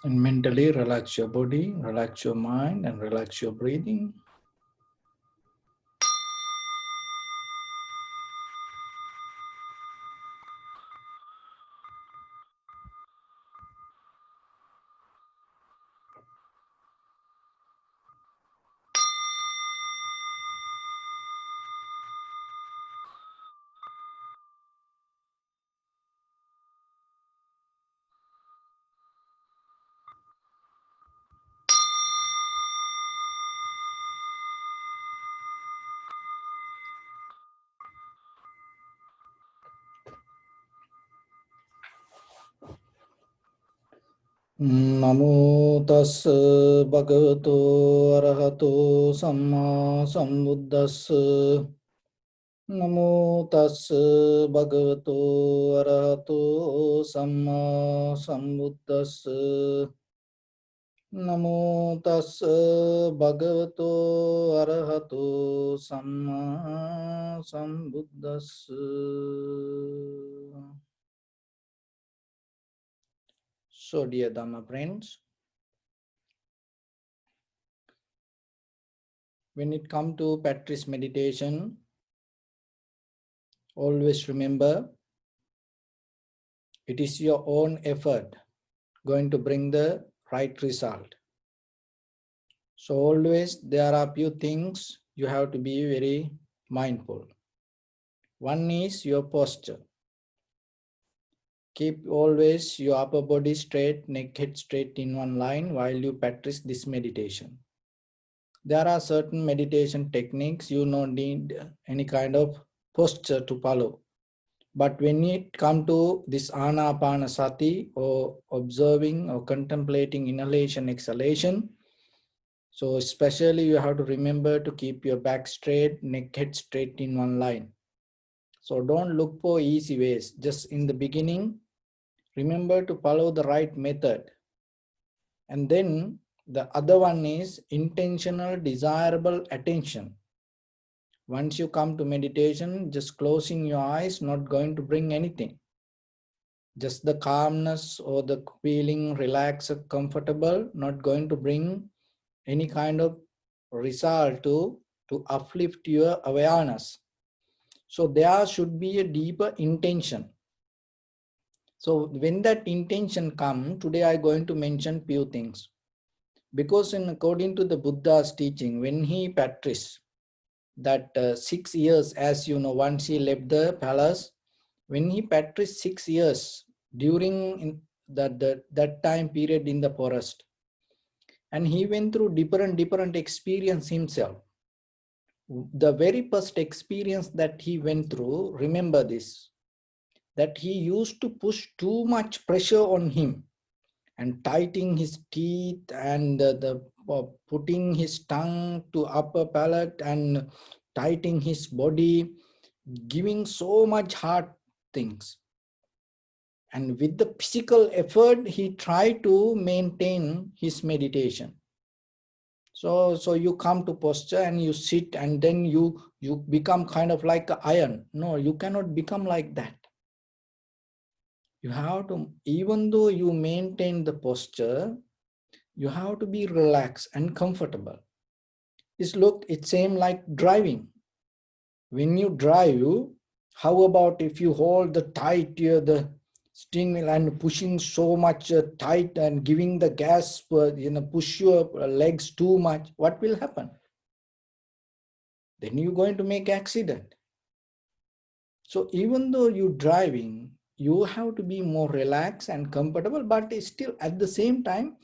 And mentally relax your body, relax your mind, and relax your breathing. Namo tassa bhagavato arahato samma sambuddhassa. Namo tassa bhagavato arahato samma sambuddhassa. Namo tassa bhagavato arahato samma sambuddhassa. So, dear Dhamma friends, when it comes to practice meditation, always remember it is your own effort going to bring the right result. So always there are few things you have to be very mindful. One is your posture. Keep always your upper body straight, neck head straight in one line while you practice this meditation. There are certain meditation techniques you don't need any kind of posture to follow. But when it comes to this anapanasati or observing or contemplating inhalation, exhalation, so especially you have to remember to keep your back straight, neck head straight in one line. So don't look for easy ways. Just in the beginning, remember to follow the right method. And then the other one is intentional, desirable attention. Once you come to meditation, just closing your eyes not going to bring anything. Just the calmness or the feeling relaxed, comfortable, not going to bring any kind of result to uplift your awareness. So there should be a deeper intention. So when that intention comes, today I'm going to mention few things. Because according to the Buddha's teaching, when he practiced that 6 years, as you know, once he left the palace, when he practiced 6 years during that time period in the forest, and he went through different experience himself. The very first experience that he went through, remember this, that he used to push too much pressure on him and tightening his teeth and putting his tongue to upper palate and tightening his body, giving so much hard things. And with the physical effort, he tried to maintain his meditation. So you come to posture and you sit and then you become kind of like an iron. No, you cannot become like that. You have to, even though you maintain the posture, you have to be relaxed and comfortable. It's same like driving. When you drive, how about if you hold the tight the steering wheel and pushing so much tight and giving the gas, push your legs too much, what will happen? Then you're going to make accident. So even though you're driving, you have to be more relaxed and comfortable, but still at the same time,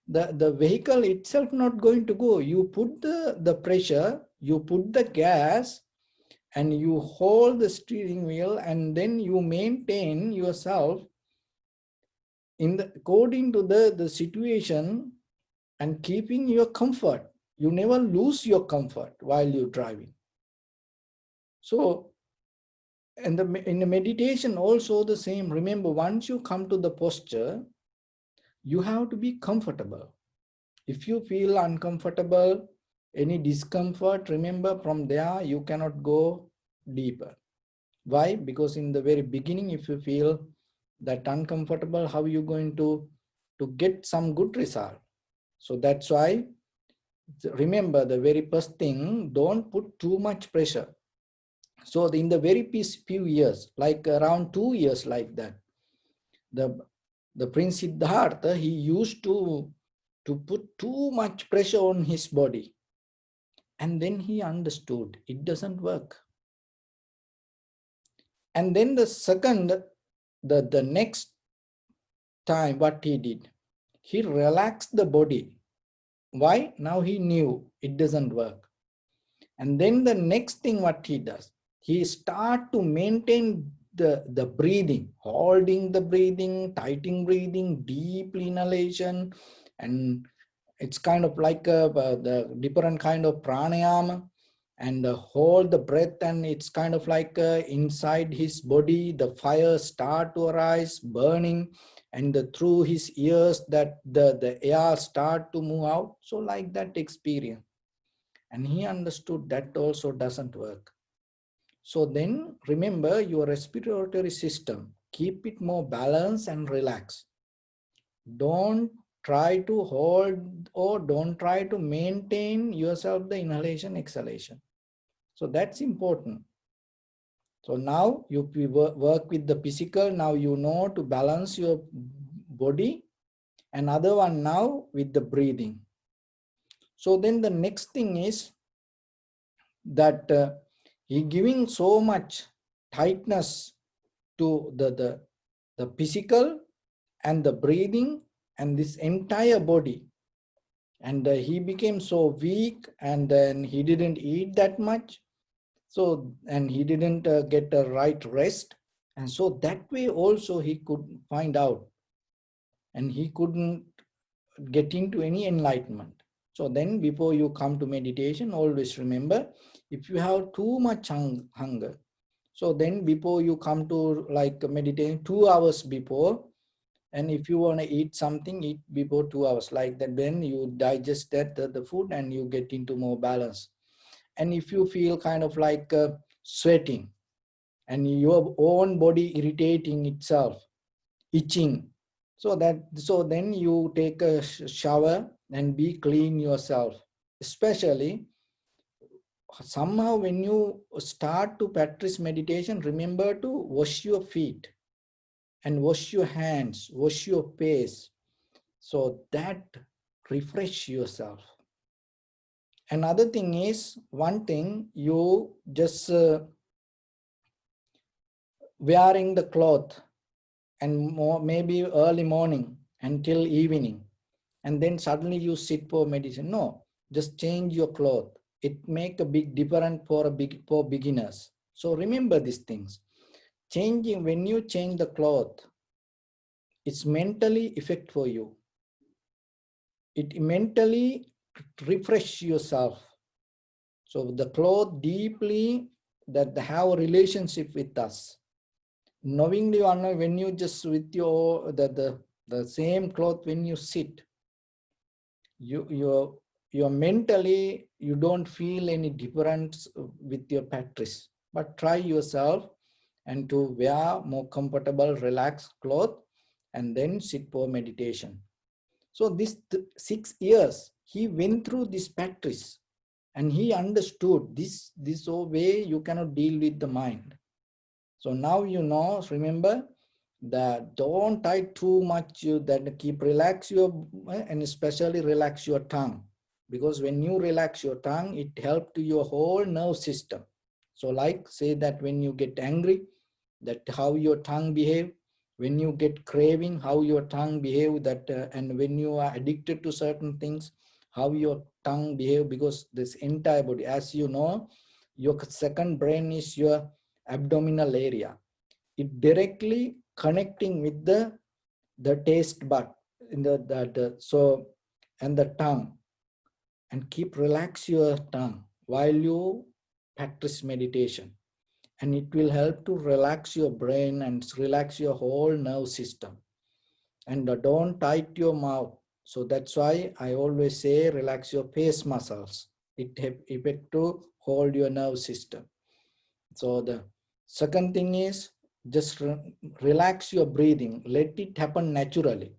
the vehicle itself not going to go. You put the pressure, you put the gas, and you hold the steering wheel, and then you maintain yourself according to the situation and keeping your comfort. You never lose your comfort while you're driving. So, and in the meditation also the same. Remember, once you come to the posture, you have to be comfortable. If you feel uncomfortable, any discomfort, remember from there you cannot go deeper. Why? Because in the very beginning, if you feel that uncomfortable, how are you going to to get some good result. So that's why, remember, the very first thing, don't put too much pressure. So in the very few years, like around 2 years like that, the Prince Siddhartha, he used to put too much pressure on his body. And then he understood it doesn't work. And then the next time, what he did, he relaxed the body. Why? Now he knew it doesn't work. And then the next thing what he does, he start to maintain the breathing, holding the breathing, tightening breathing, deep inhalation, and it's kind of like the different kind of pranayama, and hold the breath, and it's kind of like inside his body the fire start to arise, burning, and through his ears that the air start to move out. So like that experience. And he understood that also doesn't work. So then remember your respiratory system, keep it more balanced and relaxed. Don't try to hold or don't try to maintain yourself the inhalation exhalation. So that's important. So now you work with the physical, now you know to balance your body. Another one now with the breathing. So then the next thing is that he giving so much tightness to the physical and the breathing and this entire body. And he became so weak, and then he didn't eat that much. So, and he didn't get the right rest. And so that way also he could find out, and he couldn't get into any enlightenment. So then before you come to meditation, always remember, if you have too much hunger, so then before you come to like meditation, 2 hours before, and if you want to eat something, eat before 2 hours, like that, then you digest that the food and you get into more balance. And if you feel kind of like sweating and your own body irritating itself, itching, so then you take a shower and be clean yourself. Especially somehow when you start to practice meditation, remember to wash your feet and wash your hands, wash your face, so that refresh yourself. Another thing is, one thing, you just wearing the cloth and maybe early morning until evening, and then suddenly you sit for meditation. No, just change your cloth. It make a big difference for beginners. So remember these things. Changing, when you change the cloth, it's mentally effect for you. It mentally refresh yourself. So the cloth deeply that have a relationship with us. Knowingly or not, when you just with your the same cloth, when you sit, you're mentally, you don't feel any difference with your practice. But try yourself and to wear more comfortable, relaxed cloth, and then sit for meditation. So this 6 years, he went through this practice, and he understood this way you cannot deal with the mind. So now you know, remember that don't tie too much, that keep relax your, and especially relax your tongue. Because when you relax your tongue, it helps to your whole nerve system. So like say that when you get angry, that how your tongue behave, when you get craving, how your tongue behave, that and when you are addicted to certain things, how your tongue behave. Because this entire body, as you know, your second brain is your abdominal area. It directly connecting with the taste bud in so, and the tongue. And keep relax your tongue while you practice meditation, and it will help to relax your brain and relax your whole nerve system. And don't tight your mouth. So that's why I always say relax your face muscles. It have effect to hold your nerve system. So the second thing is just relax your breathing. Let it happen naturally.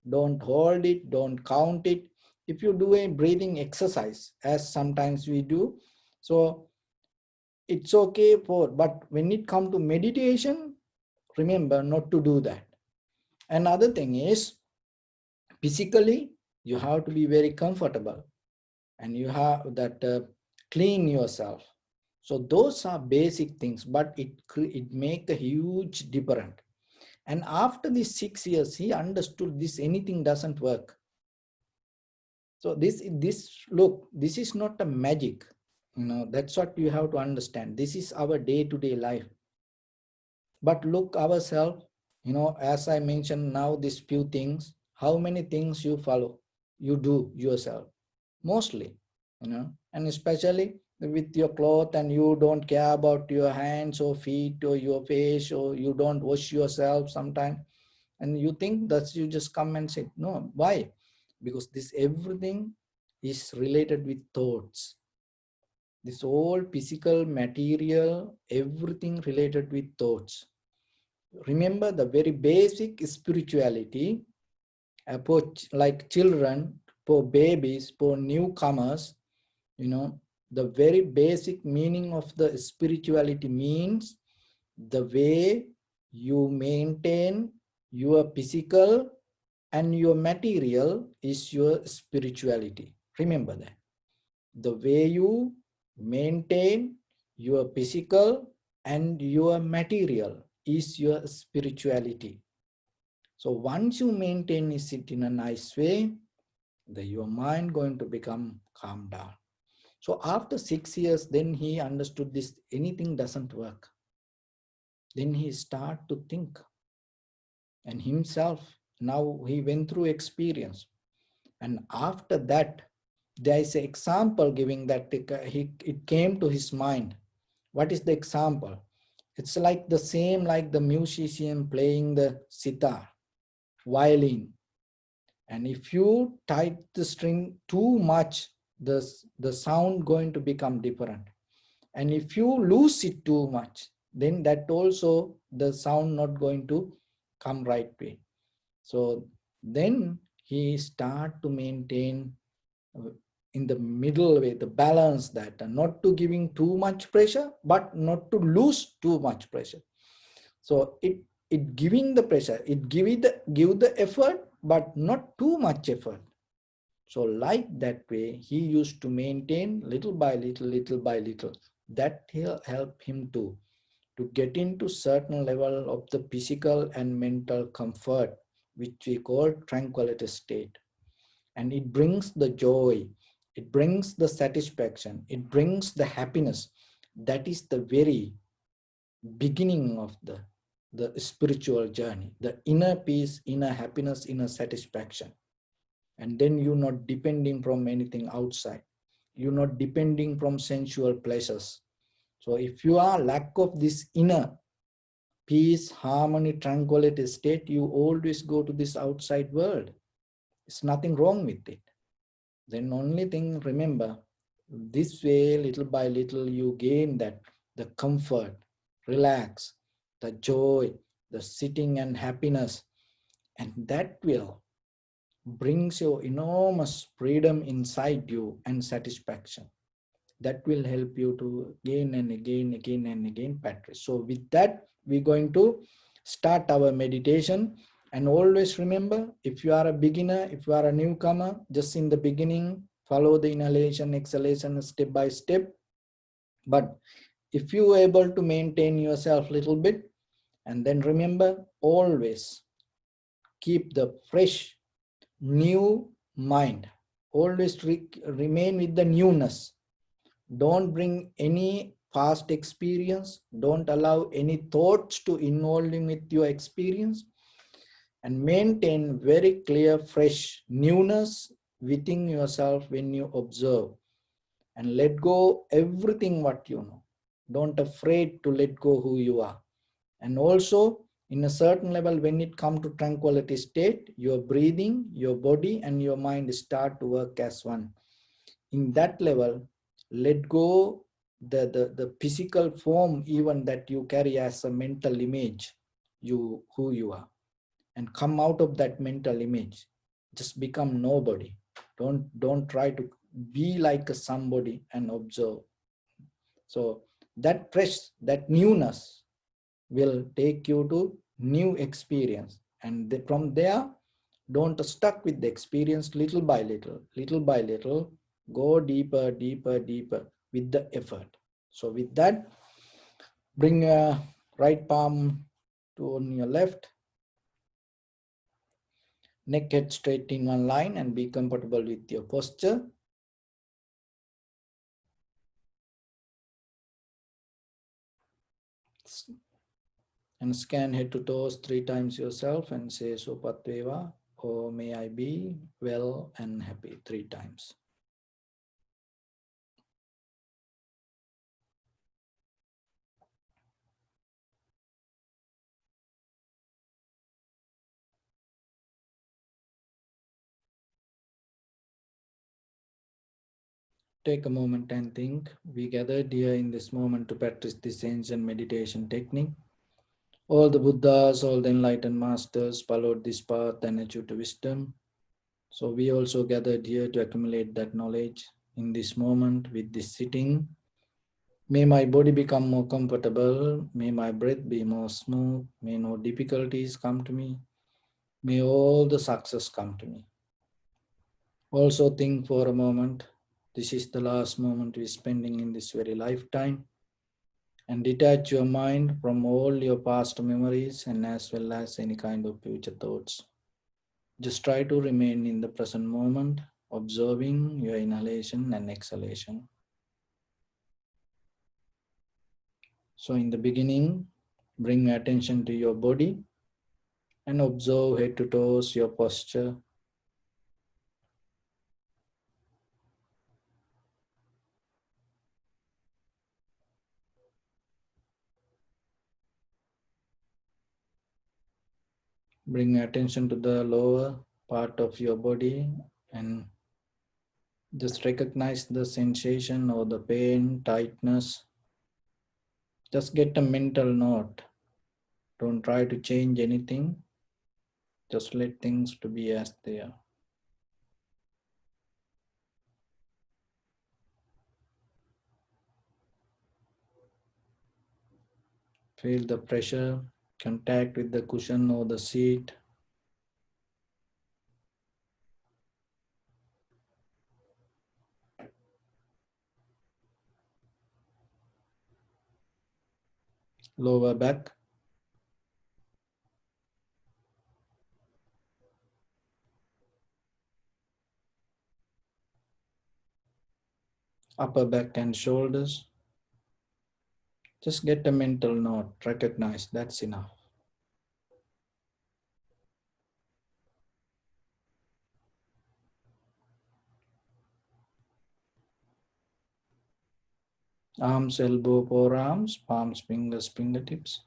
Don't hold it, don't count it. If you do a breathing exercise, as sometimes we do, so it's okay for, but when it comes to meditation, remember not to do that. Another thing is, physically, you have to be very comfortable, and you have that clean yourself. So those are basic things, but it make a huge difference. And after these 6 years, he understood this anything doesn't work. So this is not a magic. That's what you have to understand. This is our day-to-day life. But look ourselves, as I mentioned now, these few things, how many things you follow, you do yourself, mostly, and especially with your clothes, and you don't care about your hands or feet or your face, or you don't wash yourself sometime, and you think that you just come and say, no, why? Because this everything is related with thoughts. This whole physical material, everything related with thoughts. Remember the very basic spirituality, for like children, for babies, for newcomers, the very basic meaning of the spirituality means the way you maintain your physical and your material is your spirituality. Remember that. The way you maintain your physical and your material is your spirituality. So once you maintain it in a nice way, your mind going to become calm down. So after 6 years, then he understood this, anything doesn't work. Then he start to think, and himself, now he went through experience. And after that, there is an example giving that it came to his mind. What is the example? It's like the same like the musician playing the sitar, violin. And if you tight the string too much, the sound going to become different. And if you lose it too much, then that also the sound not going to come right way. So then he start to maintain in the middle way, the balance, that not to giving too much pressure, but not to lose too much pressure. So it giving the pressure, it give the effort, but not too much effort. So like that way, he used to maintain little by little, little by little. That will help him to get into certain level of the physical and mental comfort, which we call tranquility state. And it brings the joy, it brings the satisfaction, it brings the happiness. That is the very beginning of the spiritual journey, the inner peace, inner happiness, inner satisfaction. And then you're not depending from anything outside, you're not depending from sensual pleasures. So if you are lack of this inner peace, harmony, tranquility state, you always go to this outside world. It's nothing wrong with it. Then only thing, remember, this way, little by little, you gain that, the comfort, relax, the joy, the sitting and happiness. And that will brings you enormous freedom inside you and satisfaction. That will help you to again and again, again and again practice. So with that, we're going to start our meditation. And always remember, if you are a beginner, if you are a newcomer, just in the beginning, follow the inhalation, exhalation step by step. But if you are able to maintain yourself a little bit, and then remember, always keep the fresh, new mind. Always remain with the newness. Don't bring any past experience. Don't allow any thoughts to involve in with your experience. And maintain very clear, fresh newness within yourself when you observe. And let go everything what you know. Don't afraid to let go who you are. And also, in a certain level, when it comes to tranquility state, your breathing, your body, and your mind start to work as one. In that level, let go the physical form even that you carry as a mental image, who you are, and come out of that mental image. Just become nobody. Don't try to be like a somebody and observe. So that fresh, that newness will take you to new experience, and from there, don't stuck with the experience. Little by little, go deeper, deeper, deeper with the effort. So with that, bring your right palm to on your left, neck head straight in one line, and be comfortable with your posture. And scan head to toes 3 times yourself and say Sopatveva, or may I be well and happy 3 times. Take a moment and think. We gathered here in this moment to practice this ancient meditation technique. All the Buddhas, all the enlightened masters followed this path and achieved wisdom. So we also gathered here to accumulate that knowledge in this moment with this sitting. May my body become more comfortable. May my breath be more smooth. May no difficulties come to me. May all the success come to me. Also think for a moment, this is the last moment we're spending in this very lifetime, and detach your mind from all your past memories and as well as any kind of future thoughts. Just try to remain in the present moment, observing your inhalation and exhalation. So in the beginning, bring attention to your body and observe head to toes your posture. Bring attention to the lower part of your body and just recognize the sensation or the pain, tightness. Just get a mental note. Don't try to change anything. Just let things to be as they are. Feel the pressure, contact with the cushion or the seat. Lower back, upper back and shoulders. Just get a mental note. Recognize that's enough. Arms, elbow, forearms, palms, fingers, fingertips.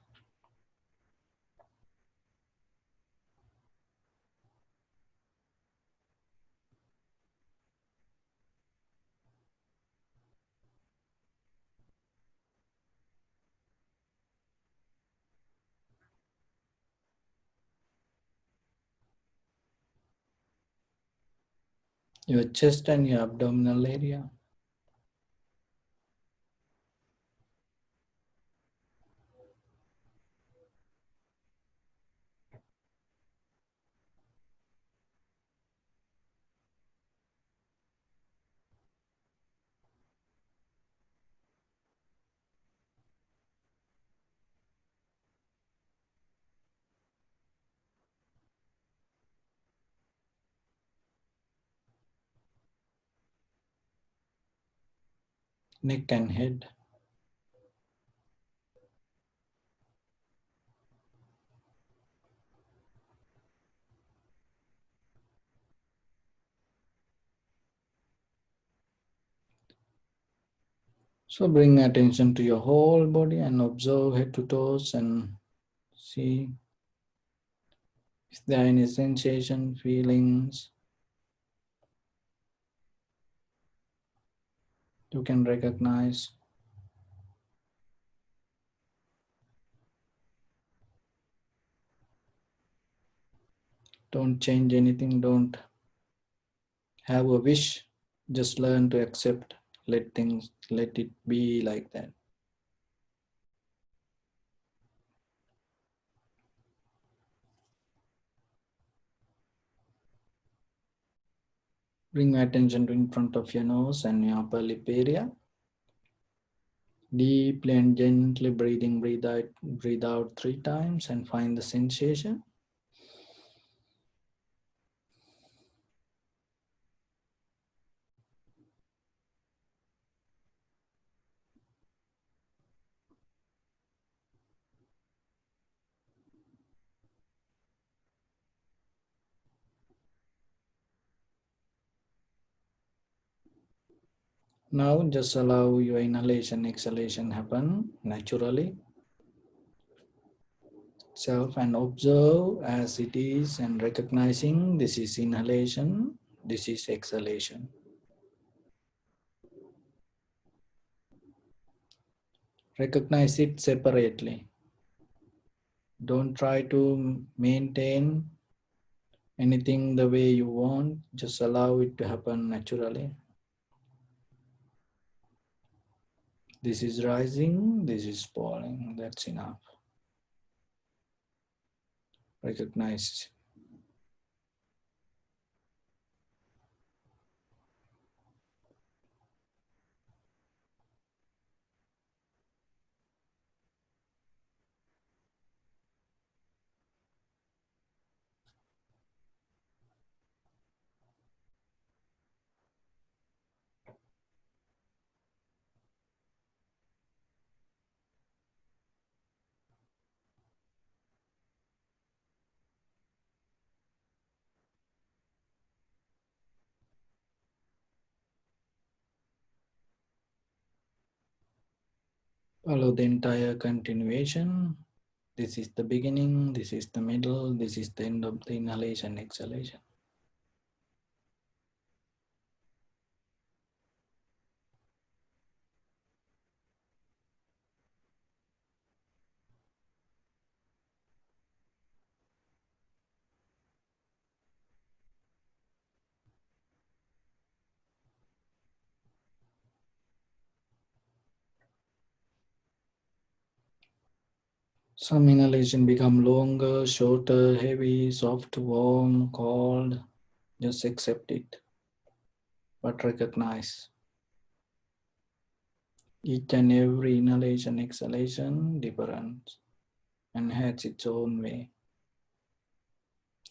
Your chest and your abdominal area. Neck and head. So bring attention to your whole body and observe head to toes and see if there are any sensation, feelings you can recognize. Don't change anything. Don't have a wish, just learn to accept, let it be like that. Bring your attention to in front of your nose and your upper lip area. Deeply and gently breathing, breathe out 3 times and find the sensation. Now just allow your inhalation, exhalation happen naturally. Self and observe as it is and recognizing this is inhalation, this is exhalation. Recognize it separately. Don't try to maintain anything the way you want, just allow it to happen naturally. This is rising, this is falling, that's enough. Recognize. Follow the entire continuation. This is the beginning, this is the middle, this is the end of the inhalation, exhalation. Some inhalation become longer, shorter, heavy, soft, warm, cold. Just accept it, but recognize each and every inhalation, exhalation different and has its own way.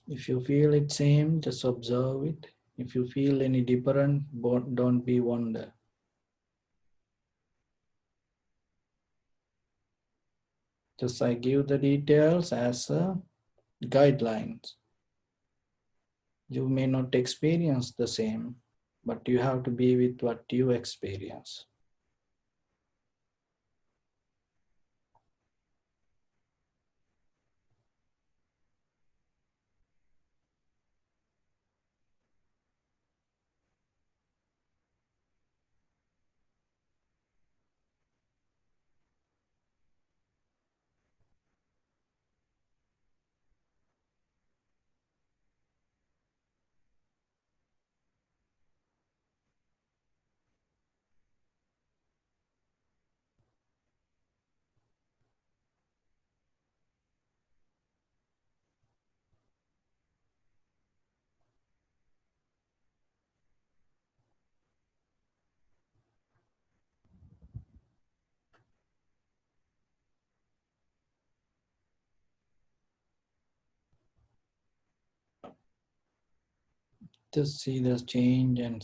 If you feel it same, just observe it. If you feel any different, don't be wonder. Just I give the details as guidelines. You may not experience the same, but you have to be with what you experience. Just see the change and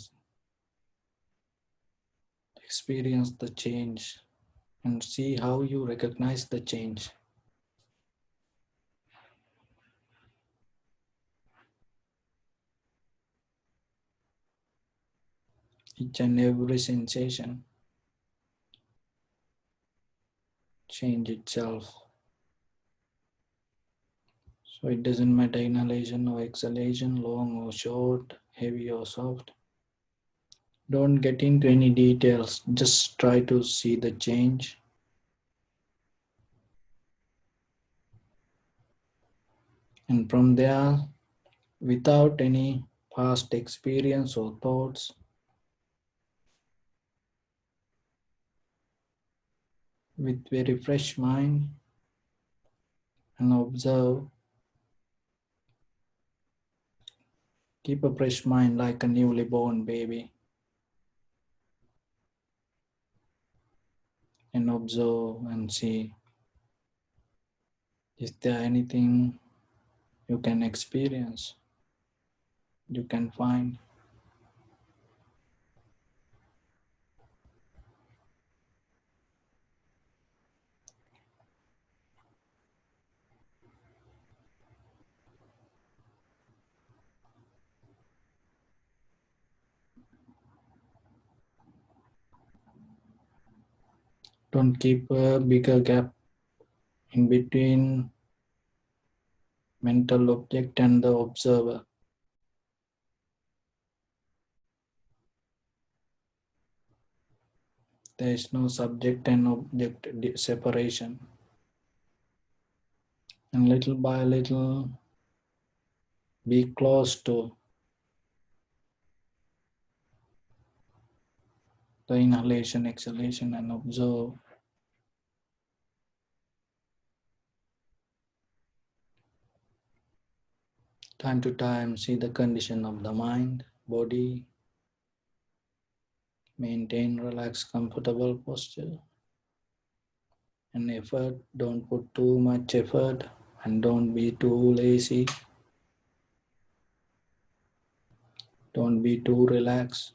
experience the change and see how you recognize the change. Each and every sensation change itself. So it doesn't matter inhalation or exhalation, long or short, heavy or soft. Don't get into any details, just try to see the change. And from there, without any past experience or thoughts with very fresh mind and observe. Keep a fresh mind like a newly born baby and observe and see, is there anything you can experience, you can find. Don't keep a bigger gap in between mental object and the observer. There is no subject and object separation. And little by little, be close to the inhalation, exhalation, and observe. Time to time, see the condition of the mind, body. Maintain relaxed, comfortable posture. And effort, don't put too much effort and don't be too lazy. Don't be too relaxed.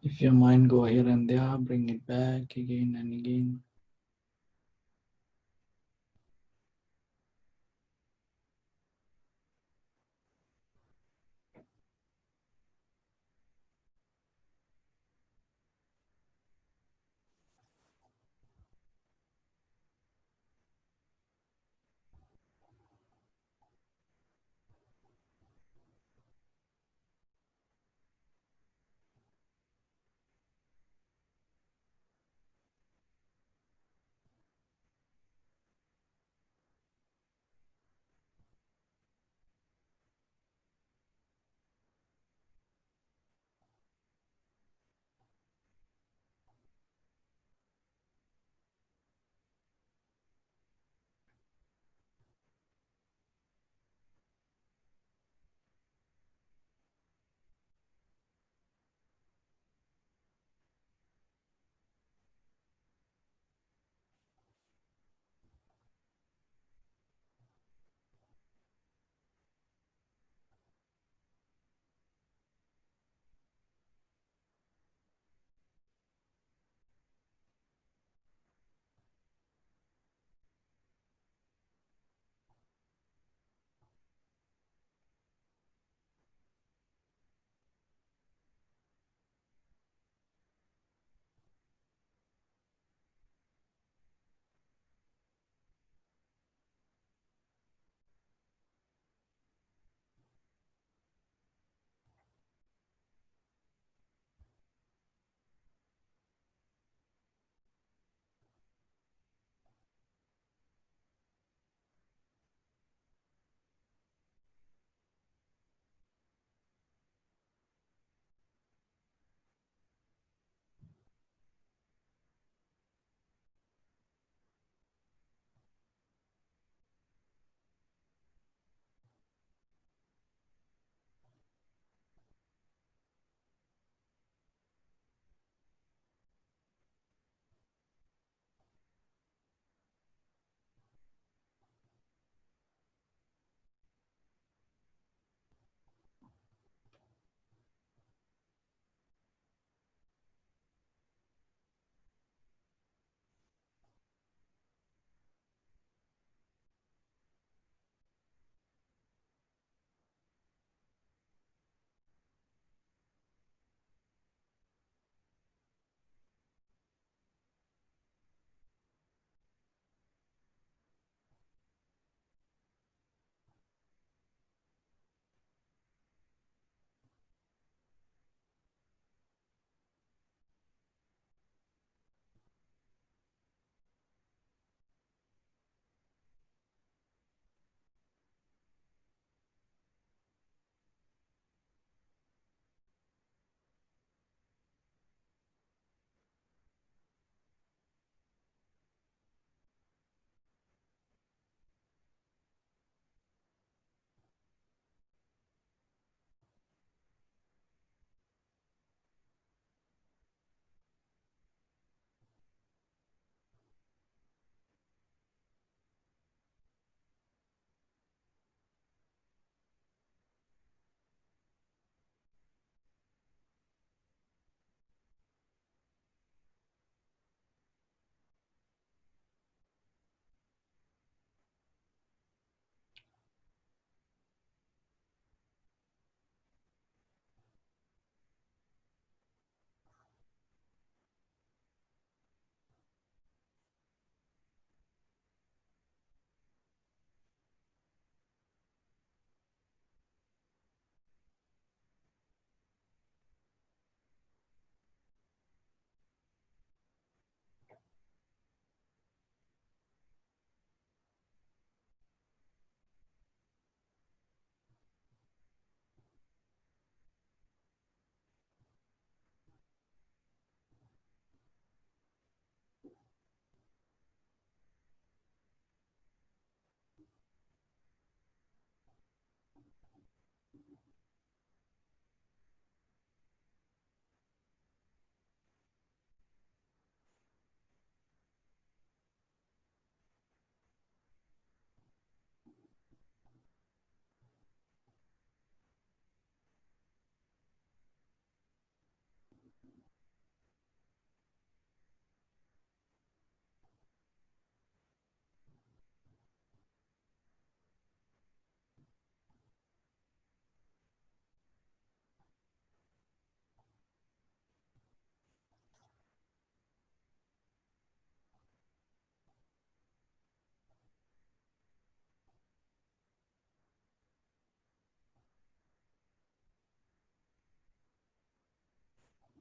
If your mind go here and there, bring it back again and again.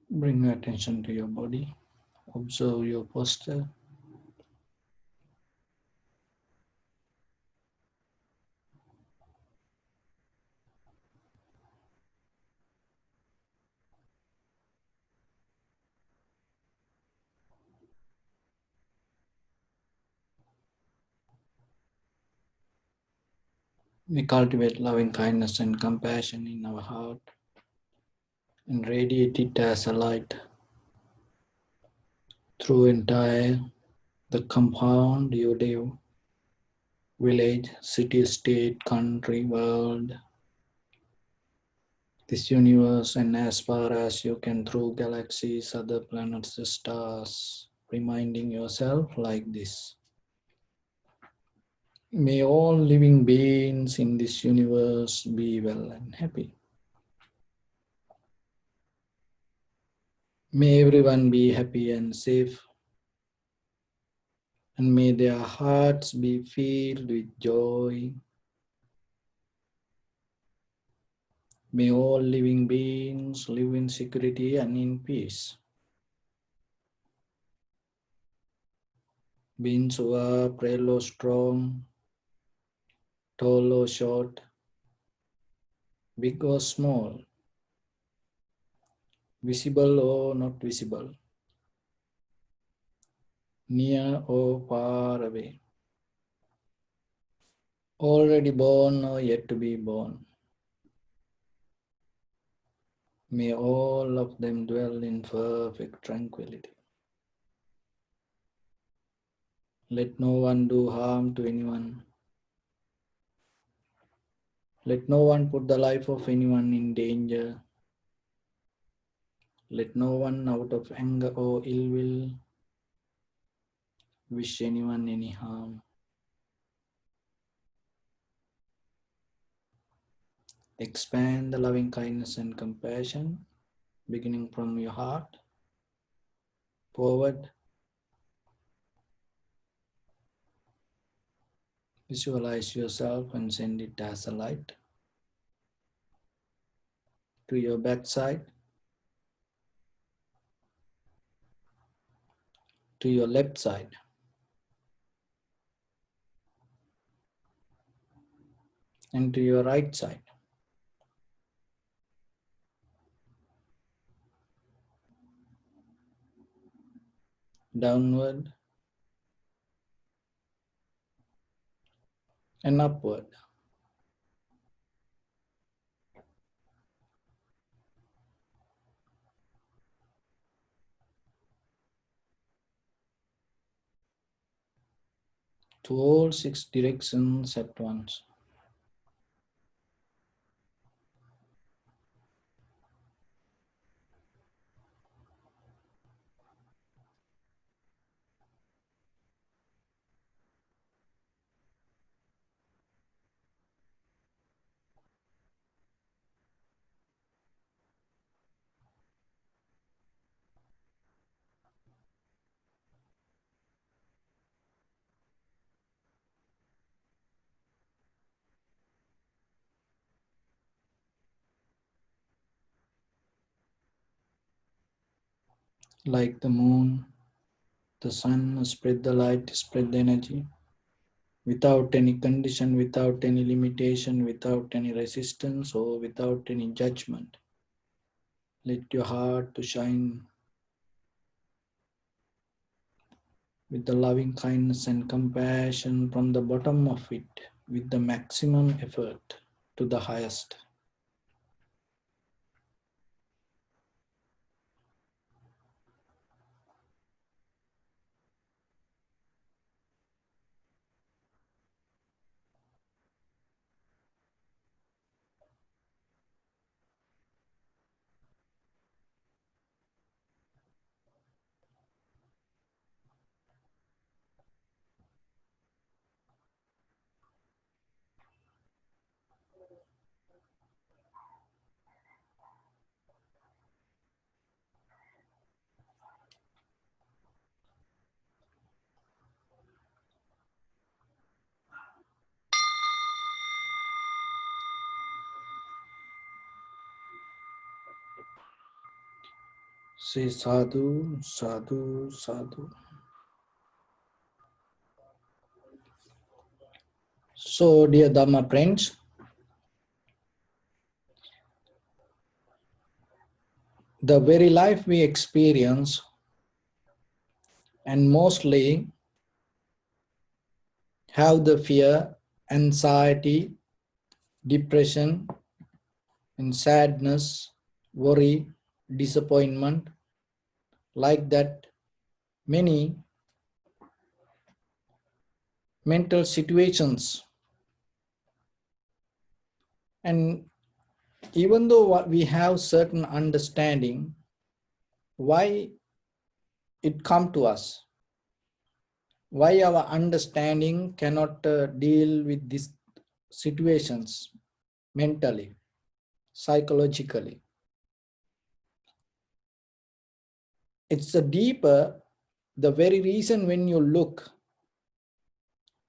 Bring your attention to your body. Observe your posture. We cultivate loving kindness and compassion in our heart and radiate it as a light through entire the compound you live, village, city, state, country, world, this universe, and as far as you can through galaxies, other planets, stars, reminding yourself like this. May all living beings in this universe be well and happy. May everyone be happy and safe, and may their hearts be filled with joy. May all living beings live in security and in peace. Beings who are frail or strong, tall or short, big or small, visible or not visible, near or far away, already born or yet to be born. May all of them dwell in perfect tranquility. Let no one do harm to anyone. Let no one put the life of anyone in danger. Let no one out of anger or ill will wish anyone any harm. Expand the loving kindness and compassion beginning from your heart forward. Visualize yourself and send it as a light to your backside, to your left side, and to your right side. Downward and upward. To all six directions at once. Like the moon, the sun, spread the light, spread the energy, without any condition, without any limitation, without any resistance, or without any judgment. Let your heart to shine with the loving kindness and compassion from the bottom of it, with the maximum effort to the highest. Say sadhu, sadhu, sadhu. So, dear Dhamma friends, the very life we experience, and mostly have the fear, anxiety, depression, and sadness, worry, disappointment, like that, many mental situations. And even though we have certain understanding why it come to us, why our understanding cannot deal with these situations mentally, psychologically. It's a deeper, the very reason when you look.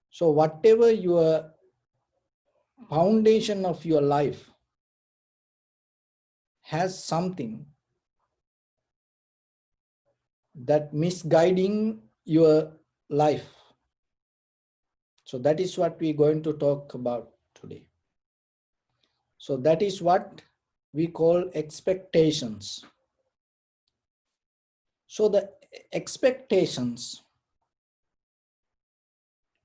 So whatever your foundation of your life has something that misguiding your life. So that is what we're going to talk about today. So that is what we call expectations. So the expectations,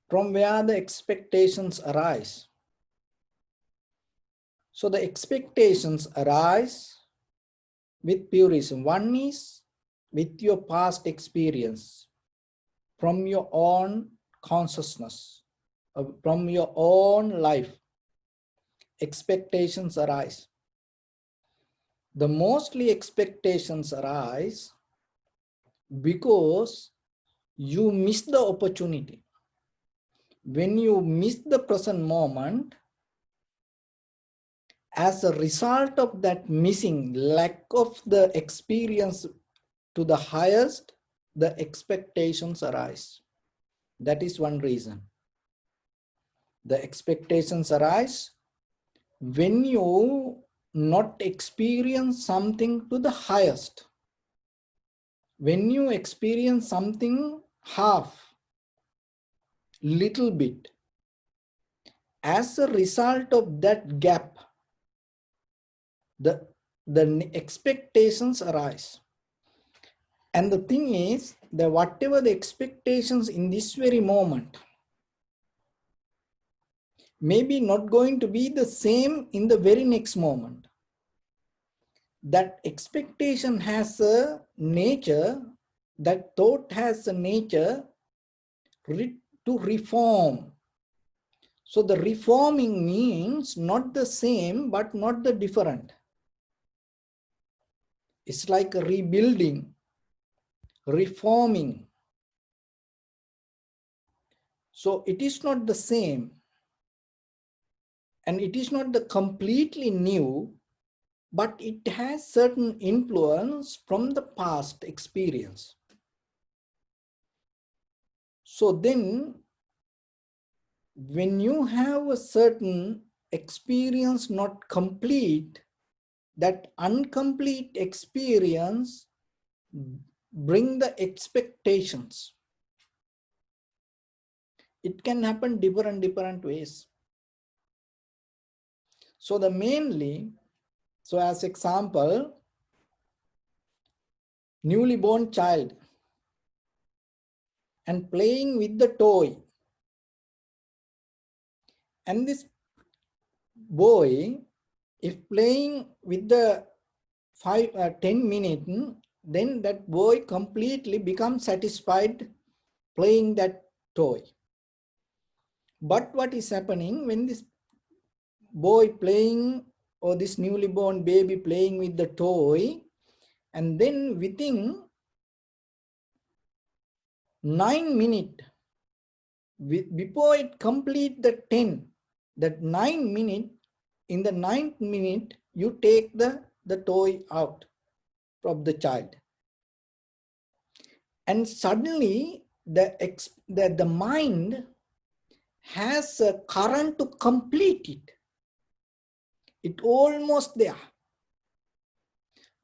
from where the expectations arise. So the expectations arise with pure reason. One is with your past experience, from your own consciousness, from your own life. Expectations arise. The mostly expectations arise because you miss the opportunity. When you miss the present moment, as a result of that missing, lack of the experience to the highest, the expectations arise. That is one reason. The expectations arise when you not experience something to the highest. When you experience something half, little bit, as a result of that gap, the expectations arise. And the thing is that whatever the expectations in this very moment maybe not going to be the same in the very next moment. That expectation has a nature, that thought has a nature to reform. So the reforming means not the same, but not the different. It's like a rebuilding, reforming. So it is not the same, and it is not the completely new, but it has certain influence from the past experience. So then, when you have a certain experience not complete, that incomplete experience bring the expectations. It can happen different ways. So the mainly, so as example, newly born child and playing with the toy, and this boy, if playing with the 10 minutes, then that boy completely becomes satisfied playing that toy. But what is happening when this boy playing, or this newly born baby playing with the toy, and then within 9 minutes, before it complete the 10, that 9 minutes, in the 9th minute, you take the toy out from the child. And suddenly the mind has a current to complete it. It almost there.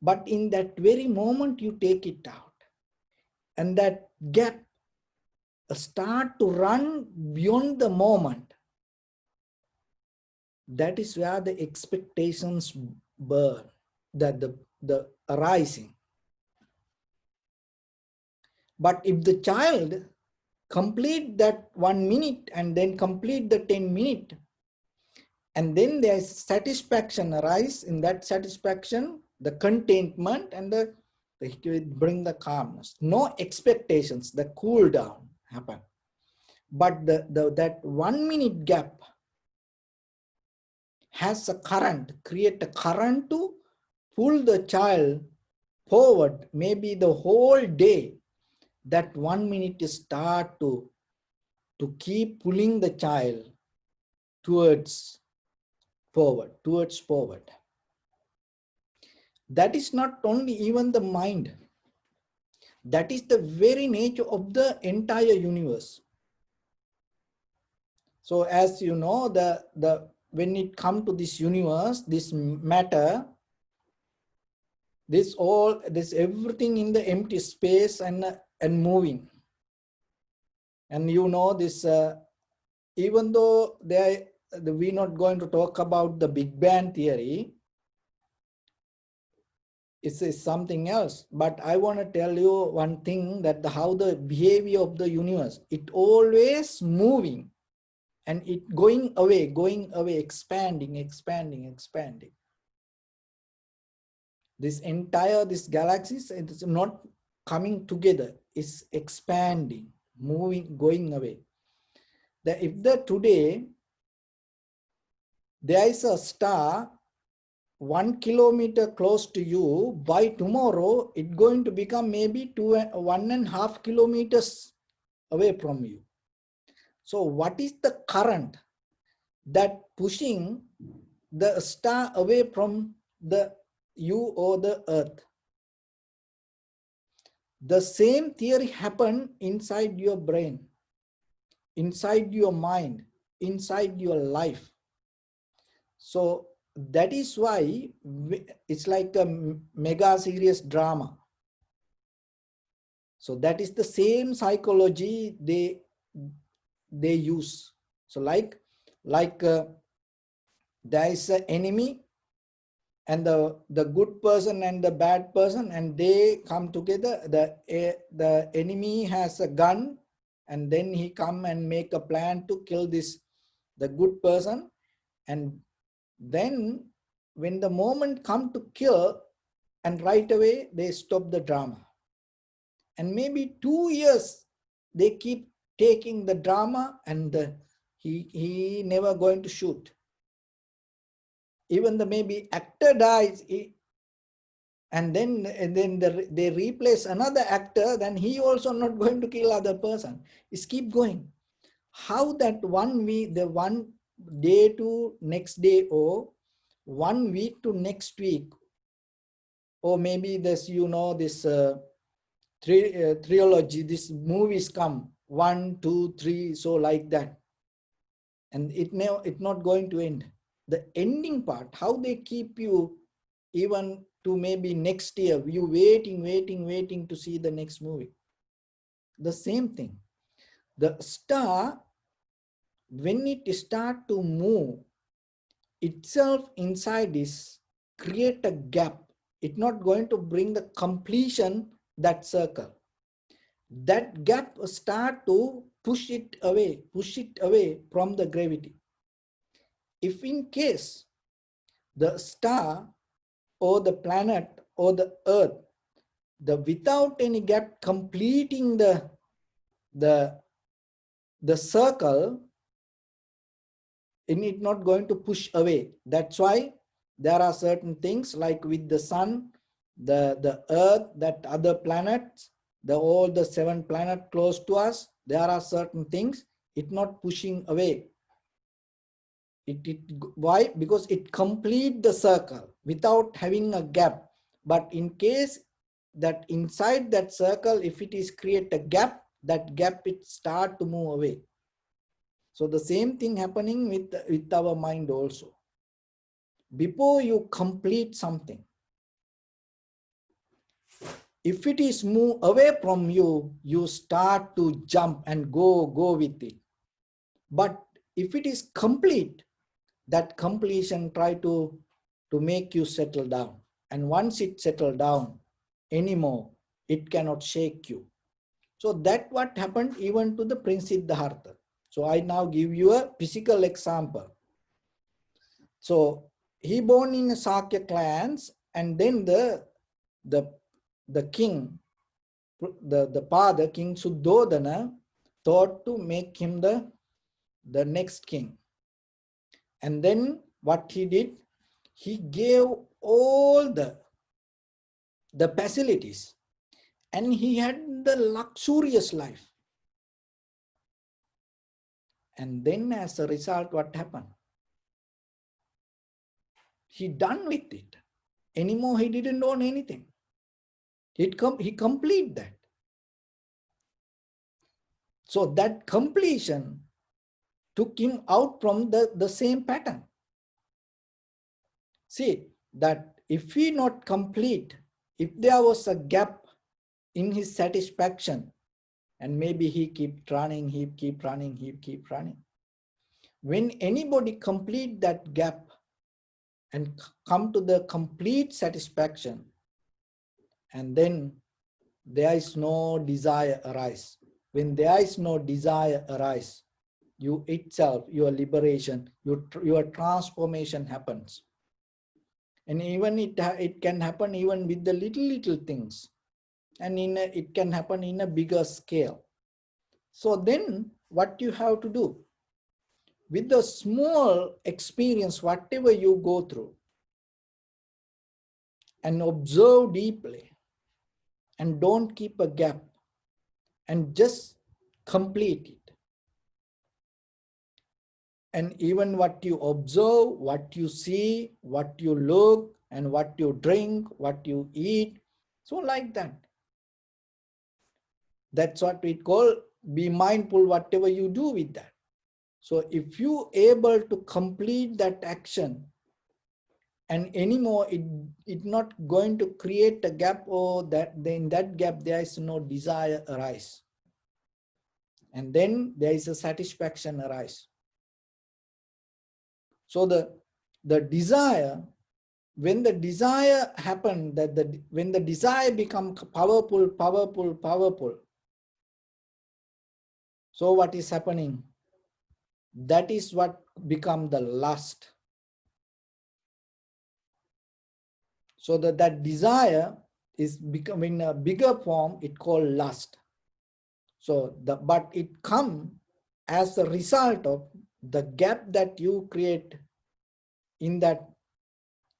But in that very moment, you take it out. And that gap start to run beyond the moment. That is where the expectations burn, that the arising. But if the child complete that 1 minute and then complete the 10 minute, and then there is satisfaction arise, in that satisfaction, the contentment and the bring the calmness. No expectations, the cool down happen. But that 1 minute gap has a current, create a current to pull the child forward, maybe the whole day. That 1 minute start to keep pulling the child towards forward. That is not only even the mind. That is the very nature of the entire universe. So as you know, when it comes to this universe, this matter, this everything in the empty space and moving. And you know this, even though we're not going to talk about the Big Bang theory, it's something else. But I want to tell you one thing, that how the behavior of the universe, it always moving and it going away, expanding. This galaxies, it's not coming together, it's expanding, moving, going away. If today there is a star 1 kilometer close to you, by tomorrow it's going to become maybe 1.5 kilometers away from you. So what is the current that pushing the star away from you or the earth? The same theory happened inside your brain, inside your mind, inside your life. So that is why it's like a mega serious drama. So that is the same psychology they use. So like there is an enemy and the good person and the bad person, and they come together. The enemy has a gun, and then he come and make a plan to kill the good person. And then when the moment come to kill, and right away they stop the drama. And maybe 2 years they keep taking the drama, and he never going to shoot. Even the maybe actor dies, and then they replace another actor, then he also not going to kill other person. It's keep going. How that 1 week, the 1 day to next day, or 1 week to next week, or maybe this, this trilogy, these movies come 1, 2, 3, so like that, and it's not going to end. The ending part, how they keep you even to maybe next year, you waiting to see the next movie. The same thing, the star, when it start to move itself inside this, create a gap. It's not going to bring the completion, that circle. That gap start to push it away from the gravity. If in case the star or the planet or the earth, without any gap completing the circle, it's not going to push away. That's why there are certain things like with the sun, the earth, that other planets, all the 7 planets close to us, there are certain things it's not pushing away. Why? Because it complete the circle without having a gap. But in case that inside that circle, if it is create a gap, that gap it start to move away. So the same thing happening with our mind also. Before you complete something, If it is move away from you, you start to jump and go with it. But if it is complete, that completion try to make you settle down. And once it settle down anymore, it cannot shake you. So that what happened even to the Prince Siddhartha. So I now give you a physical example. So he born in Sakya clans, and then the king, the father, King Suddhodana, thought to make him the next king. And then what he did, he gave all the facilities, and he had the luxurious life. And then as a result, what happened? He done with it. Anymore, he didn't own anything. He complete that. So that completion took him out from the same pattern. See, that if he not complete, if there was a gap in his satisfaction, and maybe he keep running, he keep running. When anybody complete that gap and come to the complete satisfaction, and then there is no desire arise. When there is no desire arise, you itself, your liberation, your transformation happens. And even it can happen even with the little things, and it can happen in a bigger scale. So then what you have to do with the small experience, whatever you go through, and observe deeply, and don't keep a gap, and just complete it. And even what you observe, what you see, what you look, and what you drink, what you eat, so like that. That's what we call be mindful whatever you do with that. So if you able to complete that action, and anymore it not going to create a gap, or that in that gap there is no desire arise, and then there is a satisfaction arise. So the desire, when the desire happen, when the desire become powerful, so what is happening? That is what become the lust. So that desire is becoming a bigger form, it called lust. So but it come as a result of the gap that you create in that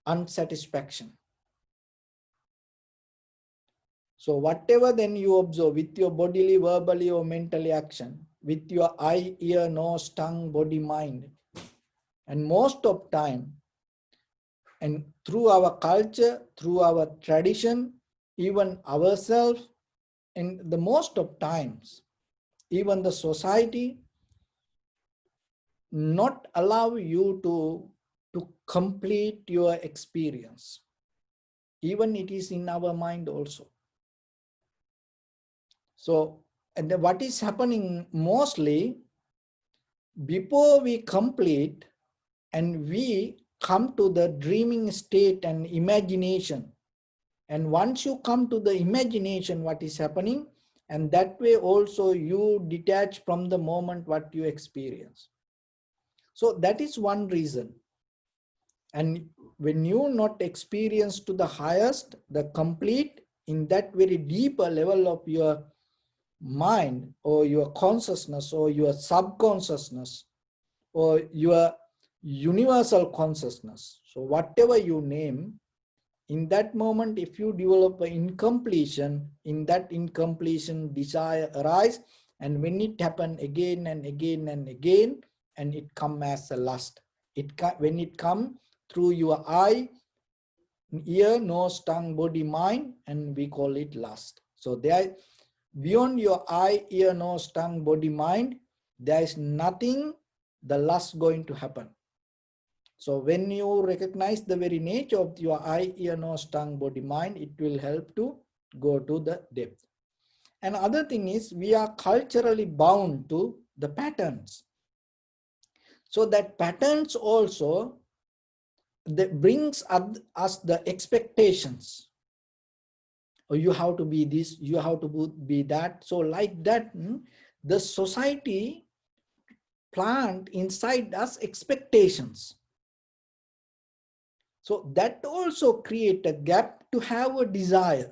unsatisfaction. So whatever then you observe with your bodily, verbally, or mentally action, with your eye, ear, nose, tongue, body, mind, and most of time, and through our culture, through our tradition, even ourselves, and the most of times, even the society not allow you to complete your experience. Even it is in our mind also. So, and what is happening mostly, before we complete and we come to the dreaming state and imagination, and once you come to the imagination, what is happening, and that way also you detach from the moment what you experience. So that is one reason. And when you not experience to the highest, the complete, in that very deeper level of your mind, or your consciousness, or your subconsciousness, or your universal consciousness, so whatever you name, in that moment, if you develop an incompletion, in that incompletion desire arise, and when it happen again and again and again, and it come as a lust, when it come through your eye, ear, nose, tongue, body, mind, and we call it lust. So there, beyond your eye, ear, nose, tongue, body, mind, there is nothing the lust going to happen. So when you recognize the very nature of your eye, ear, nose, tongue, body, mind, it will help to go to the depth. And other thing is, we are culturally bound to the patterns. So that patterns also that brings us the expectations. Or you have to be this, you have to be that. So like that, the society plant inside us expectations. So that also create a gap to have a desire.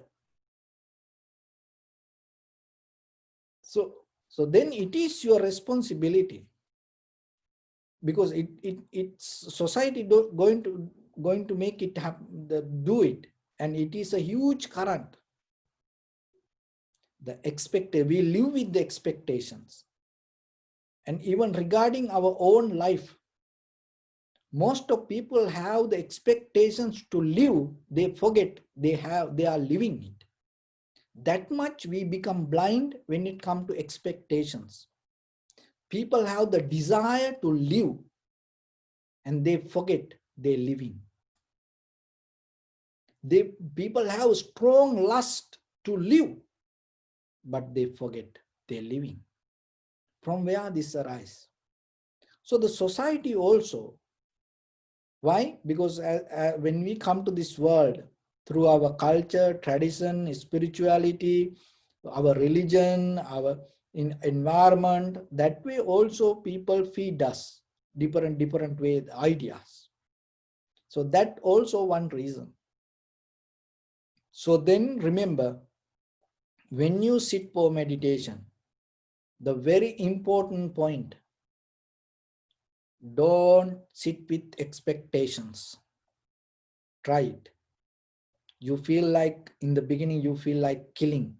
So then it is your responsibility, because it's society going to make it happen, do it, and it is a huge current. We live with the expectations. And even regarding our own life, most of people have the expectations to live, they forget they are living it. That much we become blind when it comes to expectations. People have the desire to live and they forget they're living. People have strong lust to live, but they forget they're living. From where this arises? So the society also, why? Because when we come to this world, through our culture, tradition, spirituality, our religion, our environment, that way also people feed us different way ideas. So that also one reason. So then remember, when you sit for meditation, the very important point, don't sit with expectations. Try it. You feel like in the beginning, you feel like killing,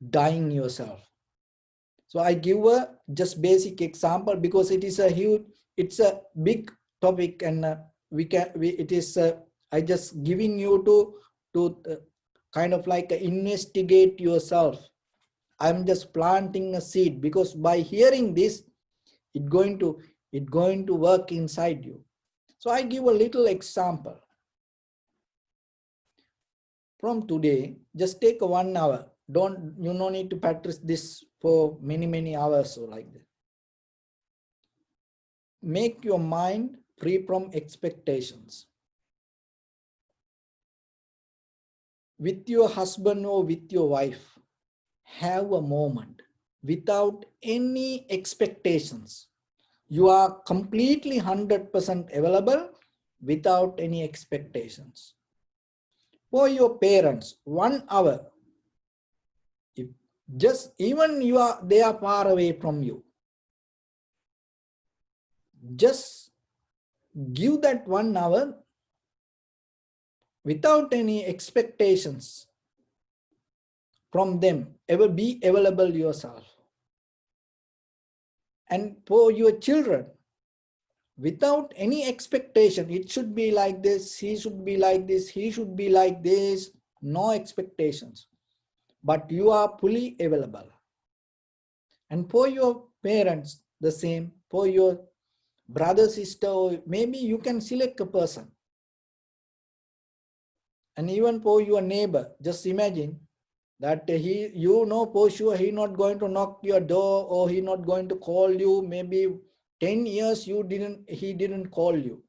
dying yourself. So I give a just basic example because it is a huge, it's a big topic, and I just giving you to kind of like investigate yourself. I'm just planting a seed, because by hearing this, it going to work inside you. So I give a little example. From today, just take 1 hour. You no need to practice this for many hours or like that. Make your mind free from expectations. With your husband or with your wife, have a moment without any expectations. You are completely 100% available without any expectations. For your parents, 1 hour. If just even they are far away from you, just give that 1 hour without any expectations from them. Ever be available yourself. And for your children, without any expectation, it should be like this, he should be like this, he should be like this, no expectations, but you are fully available. And for your parents, the same. For your brother, sister, or maybe you can select a person. And even for your neighbor, just imagine that for sure he not going to knock your door, or he not going to call you. Maybe 10 years he didn't call you.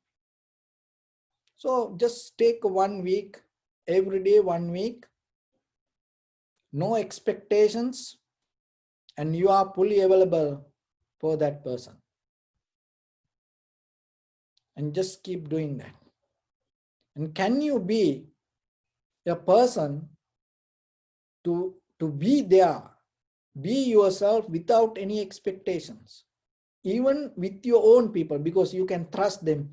So just take 1 week, every day 1 week, no expectations, and you are fully available for that person. And just keep doing that. And can you be a person to be there, be yourself without any expectations, even with your own people, because you can trust them,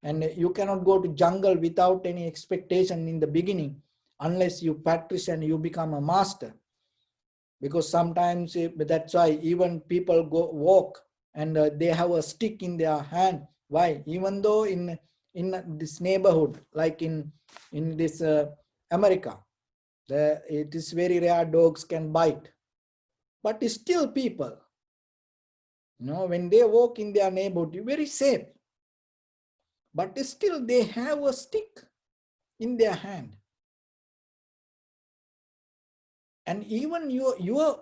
and you cannot go to jungle without any expectation in the beginning, unless you practice and you become a master. Because sometimes that's why even people go walk and they have a stick in their hand. Why? Even though in this neighborhood, like in this America, it is very rare dogs can bite, but still people, when they walk in their neighborhood, very safe, but still they have a stick in their hand. And even your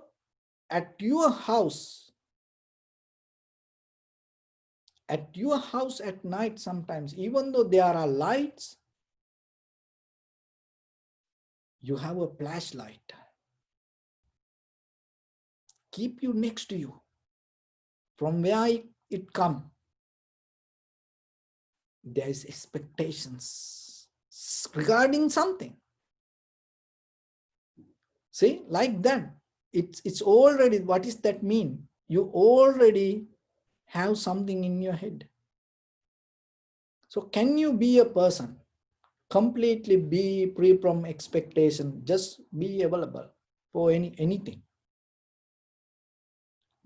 at your house at night, sometimes, even though there are lights, you have a flashlight. Keep you next to you. From where it come, there is expectations regarding something. See, like that. It's already, what does that mean? You already have something in your head. So can you be a person completely be free from expectation? Just be available for anything.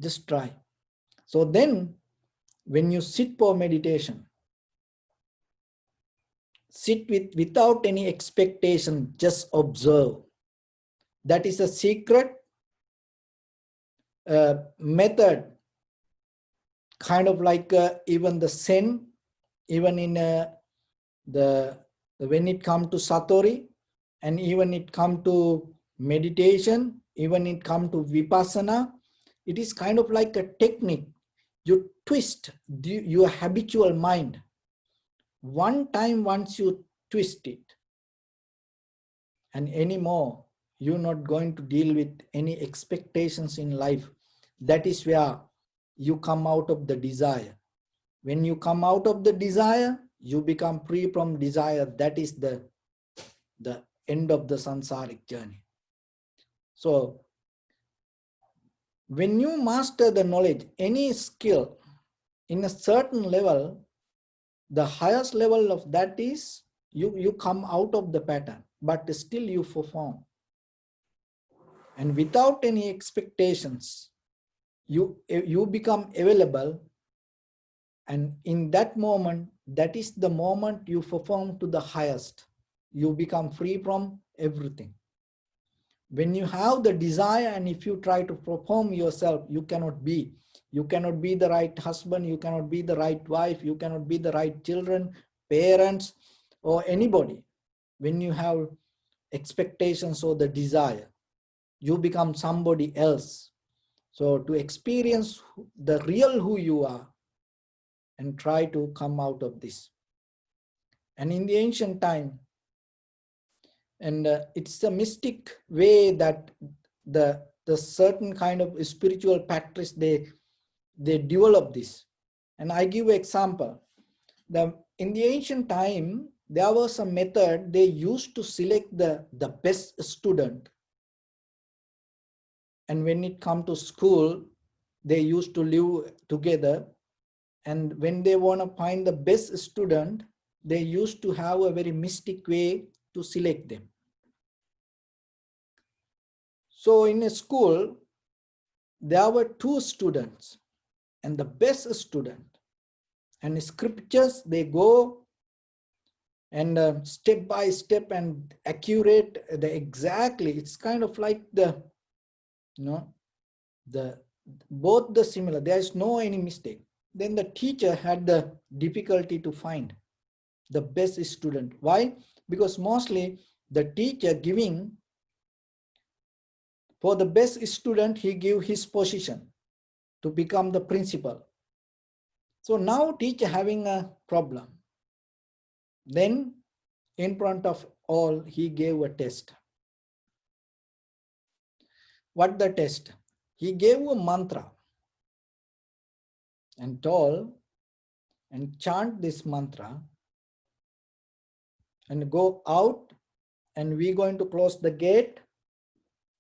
Just try. So then when you sit for meditation, sit without any expectation, just observe. That is a secret method, kind of like even the Zen, even in when it comes to Satori, and even it comes to meditation, even it comes to Vipassana, it is kind of like a technique. You twist your habitual mind. One time, once you twist it, and anymore, you're not going to deal with any expectations in life. That is where you come out of the desire. When you come out of the desire, you become free from desire. That is the end of the samsaric journey. So when you master the knowledge, any skill in a certain level, the highest level of that is you come out of the pattern, but still you perform. And without any expectations, you become available. And in that moment, that is the moment you perform to the highest. You become free from everything. When you have the desire, and if you try to perform yourself, you cannot be. You cannot be the right husband, you cannot be the right wife, you cannot be the right children, parents, or anybody. When you have expectations or the desire, you become somebody else. So to experience the real who you are and try to come out of this. And in the ancient time, and it's a mystic way that the certain kind of spiritual practice they develop this. And I give an example. In the ancient time, there was a method they used to select the best student. And when it come to school, they used to live together. And when they want to find the best student, they used to have a very mystic way to select them. So in a school, there were two students, and the best student. And scriptures, they go and step by step and accurate the exactly. It's kind of like both the similar. There is no any mistake. Then the teacher had the difficulty to find the best student. Why? Because mostly the teacher giving for the best student, he give his position to become the principal. So now teacher having a problem. Then in front of all, he gave a test. What the test? He gave a mantra and told and chant this mantra and go out, and we're going to close the gate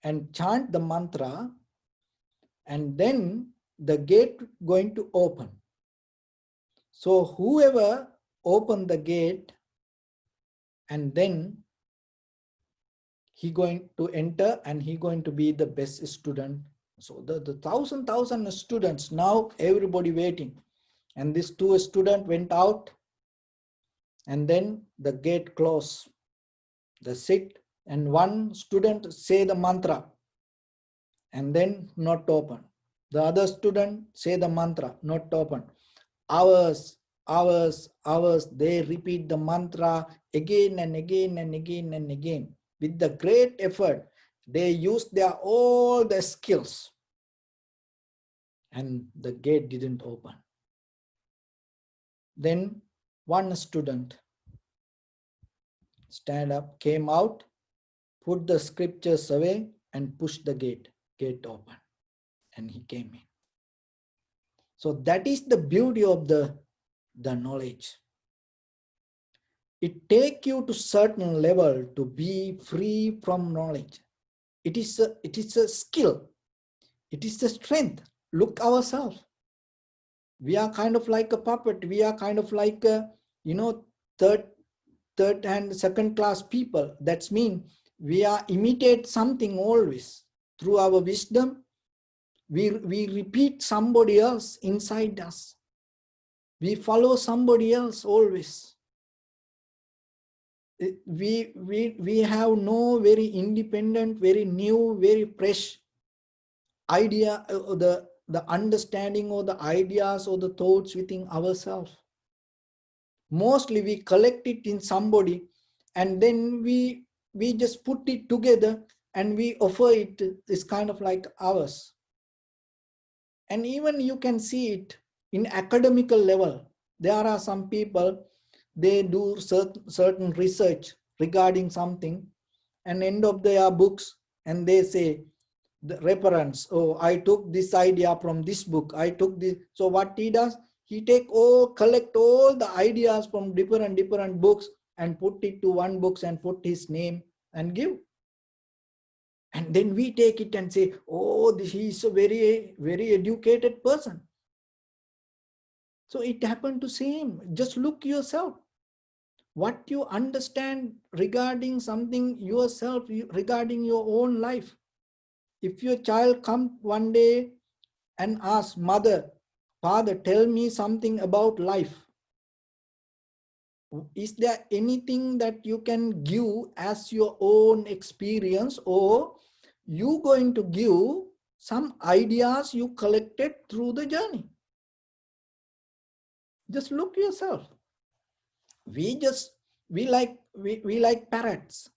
and chant the mantra, and then the gate going to open. So whoever open the gate, and then he going to enter, and he going to be the best student. So the thousand students, now everybody waiting, and these two students went out, and then the gate closed. The sit, and one student say the mantra, and then not open. The other student say the mantra, not open. Hours, hours, hours, they repeat the mantra again and again and again and again with the great effort. They used their all the skills and the gate didn't open. Then one student stand up, came out, put the scriptures away and pushed the gate. Gate open and he came in. So that is the beauty of the knowledge. It takes you to certain level to be free from knowledge. It is a skill. It is the strength. Look ourselves. We are kind of like a puppet. We are kind of like a, third and second class people. That's mean we are imitate something always through our wisdom. We repeat somebody else inside us. We follow somebody else always. We have no very independent, very new, very fresh idea, the understanding or the ideas or the thoughts within ourselves. Mostly we collect it in somebody and then we just put it together and we offer it. It's kind of like ours. And even you can see it in academical level. There are some people, they do certain research regarding something and end of their books and they say the reference, oh, I took this idea from this book, I took this. So what he does, he collect all the ideas from different books and put it to one book and put his name and give. And then we take it and say, oh, he is a very, very educated person. So it happened to same. Just look yourself. What you understand regarding something yourself, regarding your own life. If your child come one day and ask, mother, father, tell me something about life. Is there anything that you can give as your own experience, or you going to give some ideas you collected through the journey? Just look yourself. We like parrots.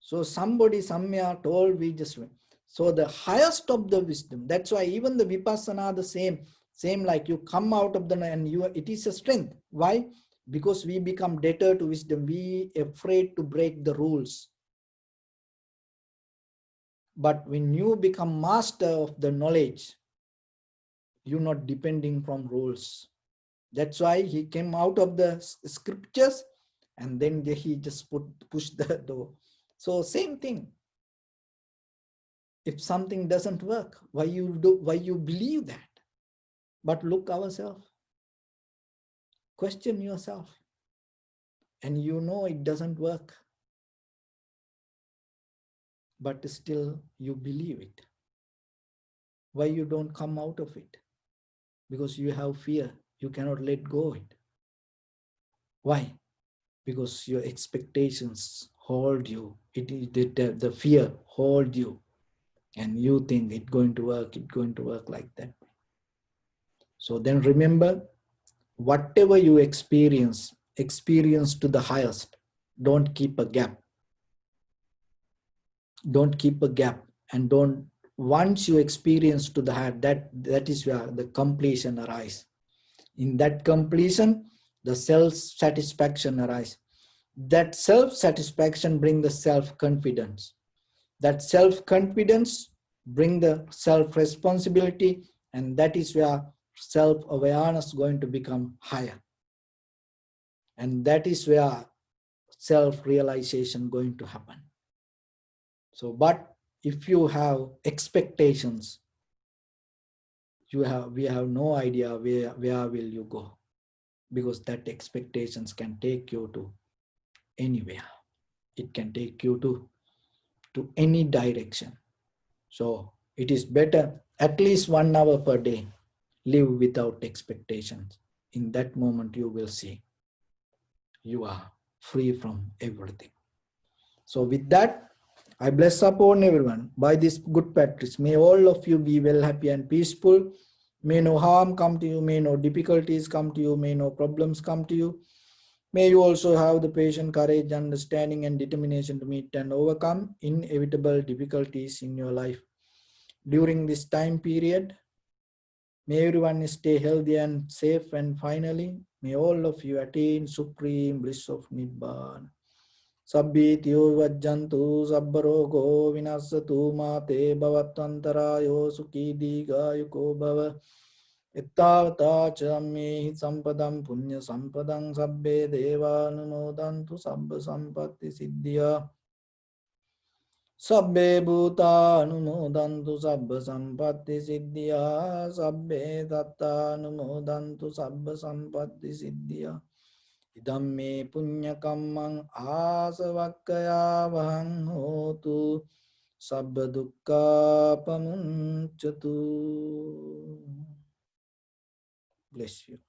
So somebody somewhere told, we just went. So the highest of the wisdom, that's why even the vipassana, the same like you come out of the, and it is a strength. Why? Because we become debtor to wisdom. We afraid to break the rules. But when you become master of the knowledge, you're not depending from rules. That's why he came out of the scriptures and then he just pushed the door. So same thing. If something doesn't work, why you believe that? But look ourselves. Question yourself. And you know it doesn't work. But still you believe it. Why you don't come out of it? Because you have fear. You cannot let go of it. Why? Because your expectations hold you. The fear hold you. And you think it's going to work like that. So then remember, whatever you experience to the highest. Don't keep a gap. Don't keep a gap. And once you experience to the higher, that is where the completion arises. In that completion, the self-satisfaction arises. That self-satisfaction brings the self-confidence. That self-confidence brings the self-responsibility, and that is where self-awareness is going to become higher. And that is where self-realization going to happen. So, but if you have expectations, we have no idea where will you go, because that expectations can take you to anywhere. It can take you to any direction. So it is better at least 1 hour per day, live without expectations. In that moment, you will see you are free from everything. So with that, I bless upon everyone by this good practice. May all of you be well, happy and peaceful. May no harm come to you. May no difficulties come to you. May no problems come to you. May you also have the patience, courage, understanding, and determination to meet and overcome inevitable difficulties in your life. During this time period, may everyone stay healthy and safe, and finally, may all of you attain supreme bliss of Nibbana. Sabbityo vajjantu sabbarogo vinasatu mate bhavatvantarayo sukhi digayuko bhava. Ittavata chammehi sampadam punya sampadam sabbe deva anumodantu sabba sampatti siddhya. Sabbe bhuta anumodantu sabba sampatti siddhya. Sabbe tatta anumodantu sabba sampatti siddhya. Idam me punya kammang asavakkaya vahang hotu sabba dukkha pamunchatu. Bless you.